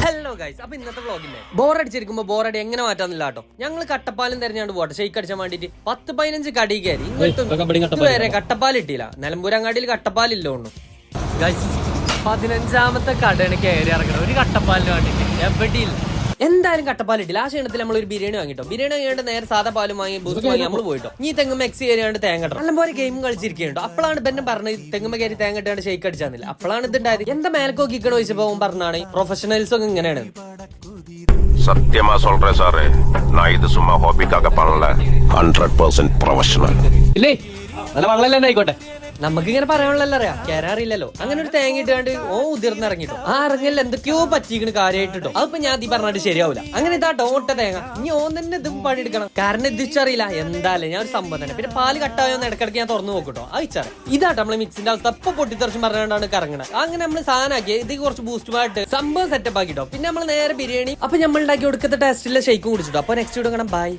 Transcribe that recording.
Hello guys, അപ്പൊ ഇന്നത്തെ വ്ളോഗില്ലേ ബോറടിച്ചിരിക്കുമ്പോ ബോറടി എങ്ങനെ മാറ്റാന്നില്ല കേട്ടോ. ഞങ്ങൾ കട്ടപ്പാലും തെരഞ്ഞാണ്ട് പോട്ടെ ഷെയ്ക്ക് അടിച്ചാൻ വേണ്ടിട്ട് 10-15 കടി കയറി. ഇതുവരെ കട്ടപ്പാൽ ഇട്ടില്ല. നിലമ്പൂരങ്ങാടിയിൽ കട്ടപ്പാലില്ല ഒന്നും. ഗൈസ് 15ാമത്തെ കടയാണ് കയറി ഇറങ്ങണം ഒരു കട്ടപ്പാലിന് വേണ്ടിട്ട്. എവിടെയില്ല, എന്തായാലും കട്ടപ്പാൽ ഇട്ടില്ല. ആ ക്ഷീണത്തിൽ നമ്മൾ ഒരു ബിരിയാണി വാങ്ങിട്ടോ. ബിരിയാണി വാങ്ങിയിട്ട് നേരെ സാധാ പാലും വാങ്ങി ബൂസ്റ്റ് വാങ്ങി നമ്മൾ പോയിട്ടോ. ഈ തെങ്ങ് മിക്സ് ചെയ്യാണ്ട് തേങ്ങ ഇട്ടോ. നല്ലപോലെ ഗെയിം കളിച്ചിരിക്കുന്നുണ്ടോ. അപ്പോഴാണ് ബെന്നെ പറഞ്ഞത് തെങ്ങുമ്മ കയറി തേങ്ങ ഇട്ടാണ്ട് ഷെയ്ക്ക് അടിച്ചാന്നില്ല. അപ്പോഴാണ് ഇതുണ്ടായത്. എന്താ മേലക്കോക്കിക്കണ ചോദിച്ചപ്പോ പറഞ്ഞാണ് പ്രൊഫഷണൽസ് ഒക്കെ ഇങ്ങനെയാണ്. சத்தியமா சொல்றேன் சாரு, நான் இது சும்மா ஹாபிக்காக பண்ணல, 100% ப்ரொஃபஷனல். ഇല്ലേ നല്ല വള്ളം ആയിക്കോട്ടെ. നമുക്ക് ഇങ്ങനെ പറയാനുള്ളല്ലോ, അറിയാം കയറാറില്ലല്ലോ. അങ്ങനെ ഒരു തേങ്ങ ഇട്ടാണ്ട് ഉതിർന്നിറങ്ങിട്ടോ. ആ ഇറങ്ങൽ എന്തൊക്കെയോ പറ്റിക്കണ് കാര്യമായിട്ടോ. അതിപ്പോ ഞാൻ ഈ പറഞ്ഞിട്ട് ശരിയാവില്ല. അങ്ങനെ ഇതാട്ടോ ഒട്ട തേങ്ങ. ഇനി ഓൻ തന്നെ ഇത് പണിയെടുക്കണം. കാരണം ഇതിച്ചറിയില്ല എന്തായാലും ഞാൻ ഒരു സംഭവം തന്നെ. പിന്നെ പാല് കട്ടായോന്ന് ഇടക്കിടക്ക് ഞാൻ തുറന്നു നോക്കട്ടോ. അയച്ചാറ് ഇതാട്ടോ നമ്മള് മിക്സിന്റെ അവസ്ഥ. ഇപ്പൊ പൊട്ടിത്തെറിച്ചും പറഞ്ഞുകൊണ്ടാണ് കറങ്ങണത്. അങ്ങനെ നമ്മള് സാധനമാക്കി ഇത് കുറച്ച് ബൂസ്റ്റുമായിട്ട് സംഭവം സെറ്റപ്പ് ആക്കിട്ടോ. പിന്നെ നമ്മൾ നേരെ ബിരിയാണി അപ്പൊ നമ്മൾ ഉണ്ടാക്കി കൊടുക്കുന്ന ടേസ്റ്റിലെ ഷെയ്ക്കും കുടിച്ചിട്ടോ. അപ്പൊ നെക്സ്റ്റ് വീഡിയോ കാണാം. ബൈ.